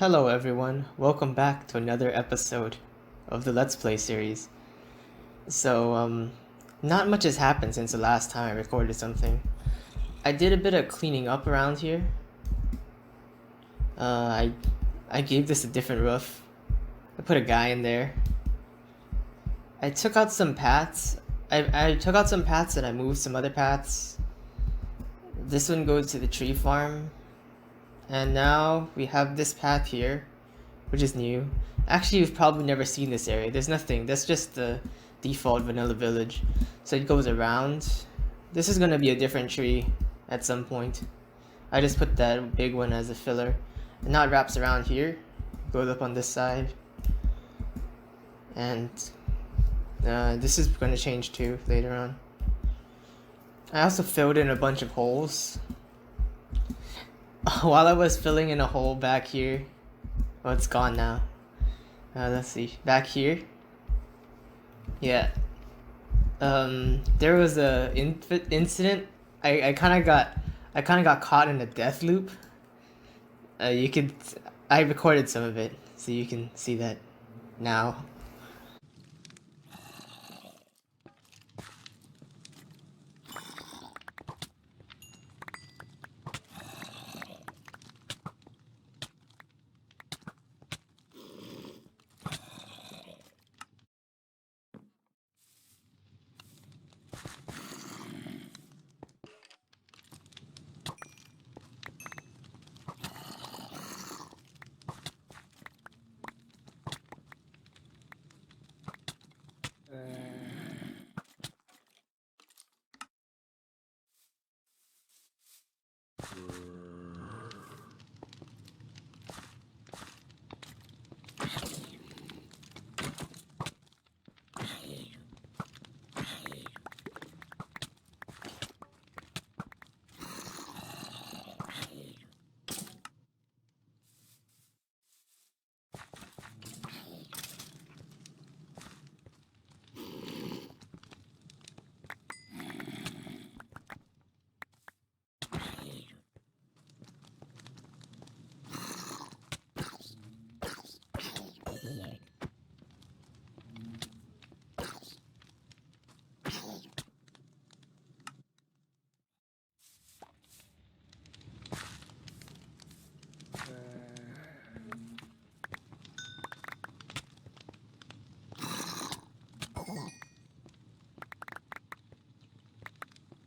Hello everyone, welcome back to another episode of the Let's Play series. Not much has happened since the last time I recorded something. I did a bit of cleaning up around here. I gave this a different roof. I put a guy in there. I took out some paths. I took out some paths and I moved some other paths. This one goes to the tree farm. And now we have this path here, which is new. Actually, you've probably never seen this area. There's nothing. That's just the default vanilla village. So it goes around. This is gonna be a different tree at some point. I just put that big one as a filler. And now it wraps around here, goes up on this side. And this is gonna change too later on. I also filled in a bunch of holes. While I was filling in a hole back here, well, it's gone now. Let's see, back here. Yeah. There was a incident. I kind of got caught in a death loop. I recorded some of it, so you can see that now.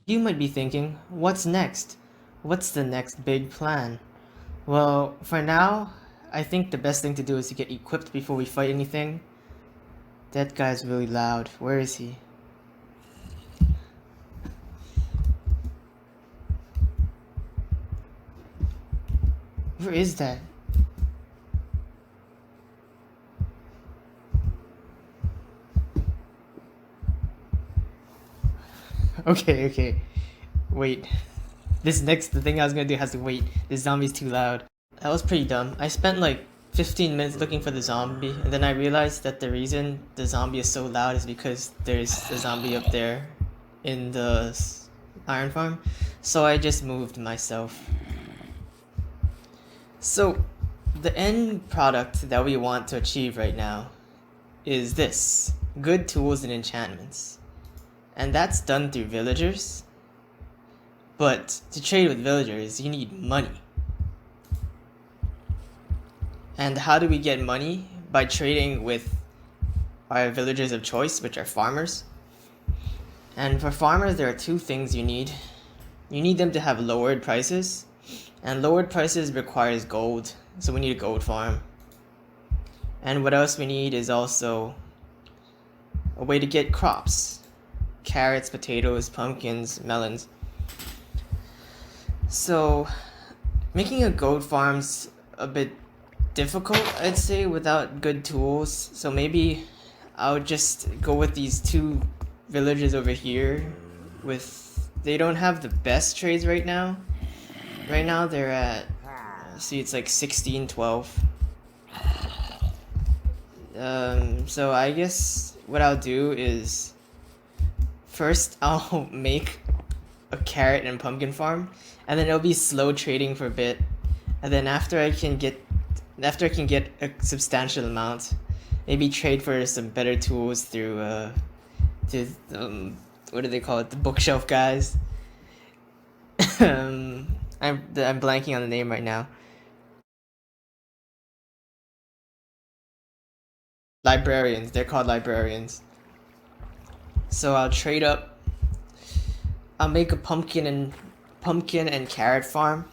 You might be thinking, what's next? What's the next big plan? Well, for now, I think the best thing to do is to get equipped before we fight anything. That guy's really loud. Where is he? Where is that? Okay. Wait. The thing I was gonna do has to wait. This zombie's too loud. That was pretty dumb. I spent like 15 minutes looking for the zombie, and then I realized that the reason the zombie is so loud is because there's a zombie up there in the iron farm. So I just moved myself. So, the end product that we want to achieve right now is this: good tools and enchantments. And that's done through villagers. But to trade with villagers, you need money. And how do we get money? By trading with our villagers of choice, which are farmers. And for farmers, there are two things you need. You need them to have lowered prices, and lowered prices requires gold, so we need a gold farm. And what else we need is also a way to get crops. Carrots, potatoes, pumpkins, melons. So, making a gold farm's a bit difficult, I'd say, without good tools. So maybe I'll just go with these two villagers over here. They don't have the best trades right now. Right now they're at, see, it's like 16-12. So I guess what I'll do is first I'll make a carrot and pumpkin farm, and then it'll be slow trading for a bit, and then after I can get After I can get a substantial amount, maybe trade for some better tools through what do they call it? The bookshelf guys. I'm blanking on the name right now. Librarians. They're called librarians. So I'll trade up. I'll make a pumpkin and carrot farm,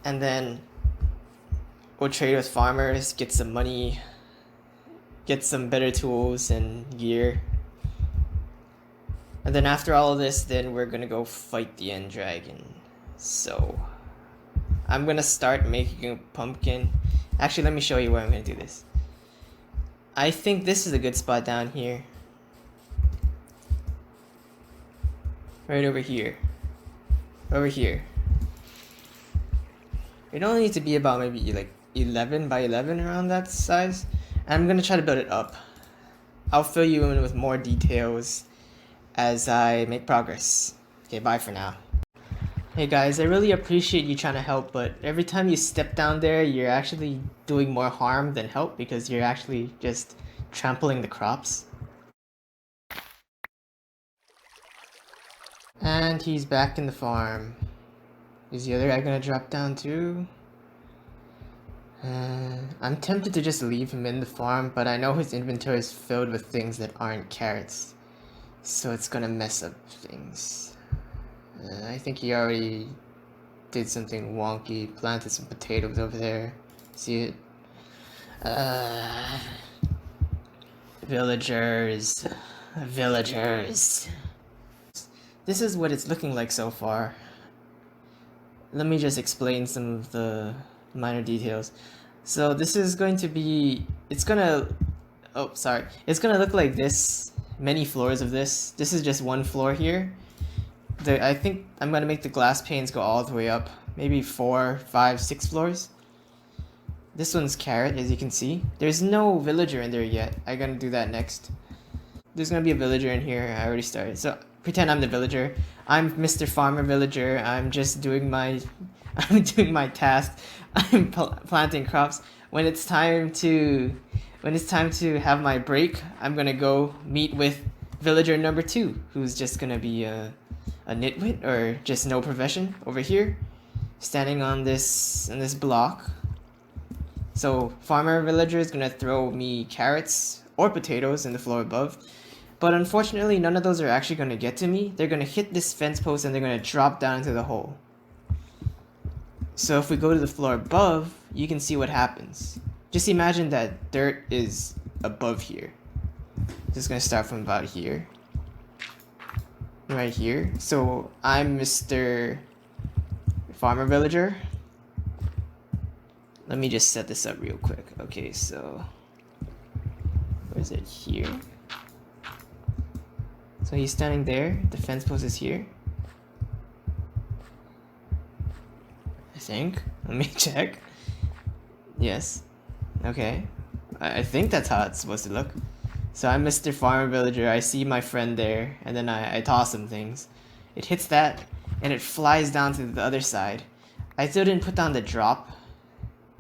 and then we'll trade with farmers, get some money, get some better tools and gear. And then after all of this, then we're gonna go fight the end dragon. So I'm gonna start making a pumpkin. Actually, let me show you where I'm gonna do this. I think this is a good spot down here. Right over here. Over here. It only needs to be about maybe like 11 by 11 around that size. And I'm gonna try to build it up. I'll fill you in with more details as I make progress. Okay, bye for now. Hey guys, I really appreciate you trying to help, but every time you step down there, you're actually doing more harm than help because you're actually just trampling the crops. And he's back in the farm. Is the other guy gonna drop down too? I'm tempted to just leave him in the farm, but I know his inventory is filled with things that aren't carrots. So it's gonna mess up things. I think he already did something wonky, planted some potatoes over there. See it? Villagers. Villagers. This is what it's looking like so far. Let me just explain some of the minor details. So this is going to be, it's gonna look like this, many floors of this. This is just one floor here. I think I'm gonna make the glass panes go all the way up, maybe 4, 5, 6 floors. This one's carrot, as you can see. There's no villager in there yet. I'm gonna do that next. There's gonna be a villager in here. I already started. So pretend I'm the villager. I'm Mr. Farmer Villager. I'm just doing my I'm doing my task. I'm planting crops. When it's time to have my break, I'm gonna go meet with villager number 2, who's just gonna be a nitwit or just no profession over here, standing on this block. So farmer villager is gonna throw me carrots or potatoes in the floor above. But unfortunately, none of those are actually going to get to me. They're going to hit this fence post and they're going to drop down into the hole. So if we go to the floor above, you can see what happens. Just imagine that dirt is above here. Just going to start from about here. Right here. So I'm Mr. Farmer Villager. Let me just set this up real quick. Okay, so where is it? Here. So he's standing there, the fence post is here. I think. Let me check. Yes. Okay. I think that's how it's supposed to look. So I'm Mr. Farmer Villager, I see my friend there, and then I toss him things. It hits that, and it flies down to the other side. I still didn't put down the drop.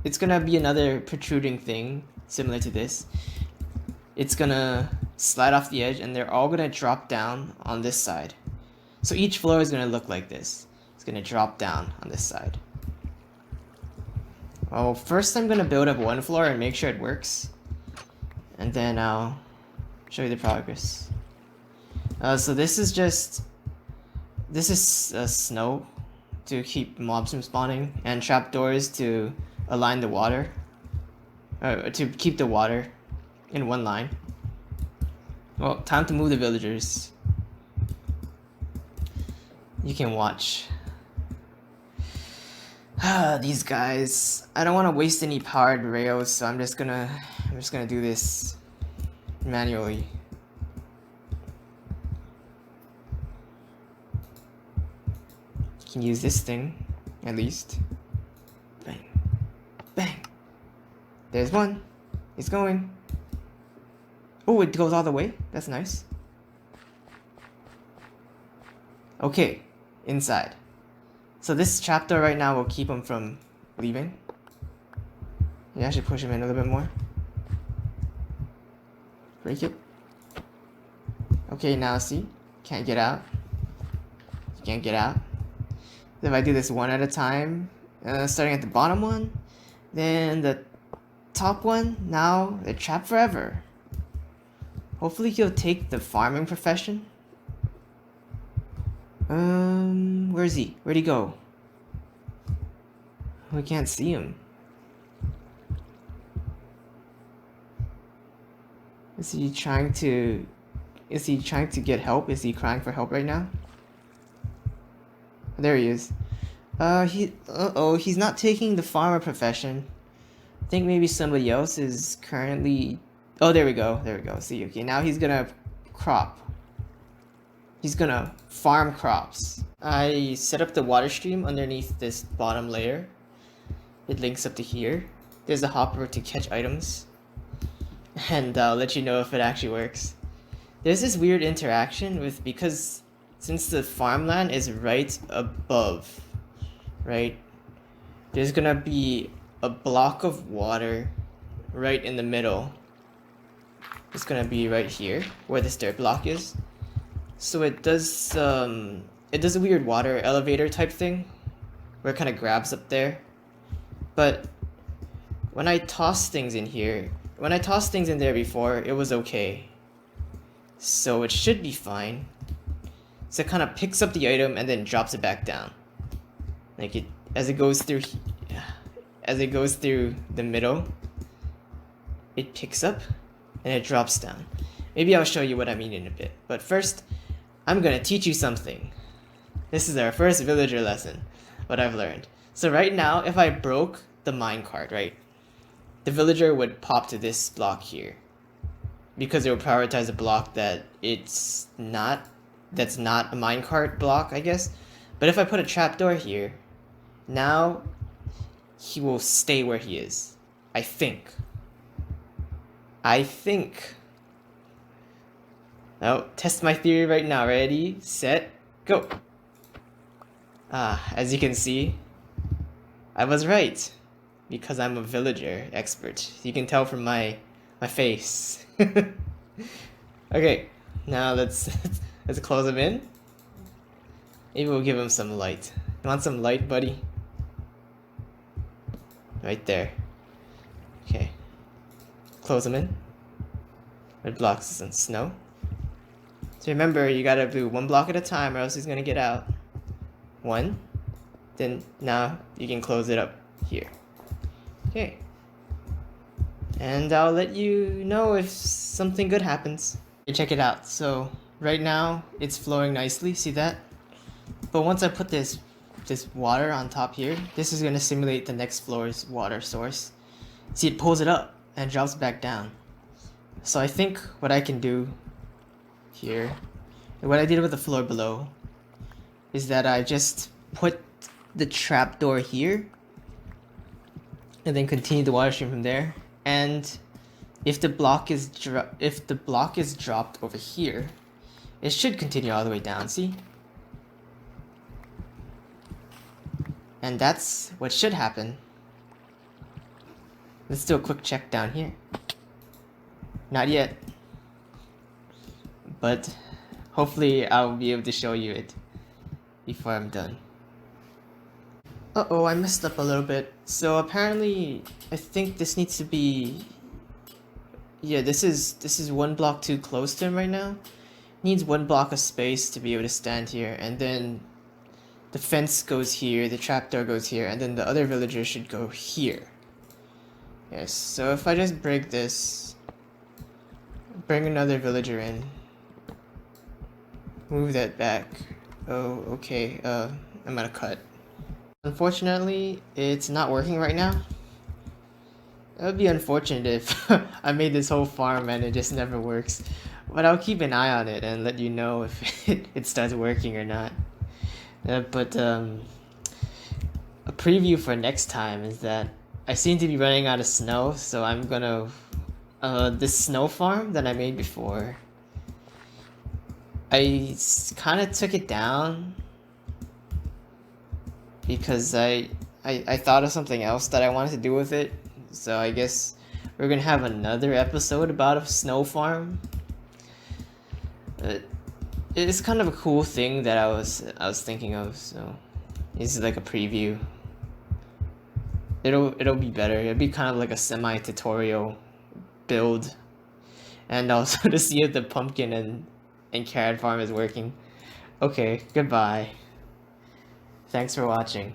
It's gonna be another protruding thing, similar to this. It's gonna slide off the edge and they're all gonna drop down on this side. So each floor is gonna look like this. It's gonna drop down on this side. Well, first I'm gonna build up one floor and make sure it works. And then I'll show you the progress. So this is snow to keep mobs from spawning, and trapdoors to align the water. To keep the water in one line. Well, time to move the villagers. You can watch. These guys. I don't want to waste any powered rails, so I'm just gonna do this manually. You can use this thing, at least. Bang. Bang. There's one. It's going. Oh, it goes all the way? That's nice. Okay, inside. So this trapdoor right now will keep him from leaving. Yeah, I should push him in a little bit more. Break it. Okay, now see? Can't get out. Can't get out. If I do this one at a time, starting at the bottom one, then the top one, now they're trapped forever. Hopefully he'll take the farming profession. Where is he? Where'd he go? We can't see him. Is he trying to get help? Is he crying for help right now? There he is. He's not taking the farmer profession. I think maybe somebody else is currently... Oh, there we go. See, okay, now he's gonna crop. He's gonna farm crops. I set up the water stream underneath this bottom layer. It links up to here. There's a hopper to catch items. And I'll let you know if it actually works. There's this weird interaction with, because since the farmland is right above, right, there's gonna be a block of water right in the middle. It's gonna be right here where this dirt block is. So it does a weird water elevator type thing where it kind of grabs up there. But when I toss things in here, when I tossed things in there before, it was okay. So it should be fine. So it kind of picks up the item and then drops it back down. Like as it goes through the middle, it picks up and it drops down. Maybe I'll show you what I mean in a bit. But first, I'm gonna teach you something. This is our first villager lesson, what I've learned. So right now, if I broke the minecart, right, the villager would pop to this block here, because it will prioritize a block that's not a minecart block, I guess. But if I put a trapdoor here, now he will stay where he is. I think. Oh, test my theory right now. Ready, set, go. As you can see, I was right, because I'm a villager expert. You can tell from my face. Okay, now let's close him in. Maybe we'll give him some light. You want some light, buddy? Right there. Okay. Close him in. Red blocks some snow. So remember, you gotta do one block at a time or else he's gonna get out. One. Then now you can close it up here. Okay. And I'll let you know if something good happens. Check it out. So right now it's flowing nicely, see that? But once I put this water on top here, this is gonna simulate the next floor's water source. See, it pulls it up and drops back down. So I think what I can do here, and what I did with the floor below, is that I just put the trapdoor here and then continue the water stream from there. And if the block is dropped over here, it should continue all the way down, see? And that's what should happen. Let's do a quick check down here. Not yet. But hopefully I'll be able to show you it before I'm done. Uh-oh, I messed up a little bit. So apparently, I think this needs to be... Yeah, this is one block too close to him right now. Needs one block of space to be able to stand here, and then the fence goes here, the trapdoor goes here, and then the other villager should go here. Yes, so if I just break this, bring another villager in, move that back. Oh, okay, I'm gonna cut. Unfortunately, it's not working right now. It would be unfortunate if I made this whole farm and it just never works. But I'll keep an eye on it and let you know if it starts working or not. But a preview for next time is that I seem to be running out of snow, so I'm gonna... this snow farm that I made before, I kind of took it down because I thought of something else that I wanted to do with it. So I guess we're gonna have another episode about a snow farm. It's kind of a cool thing that I was thinking of. So this is like a preview. It'll be better. It'll be kind of like a semi-tutorial build, and also to see if the pumpkin and carrot farm is working. Okay, goodbye. Thanks for watching.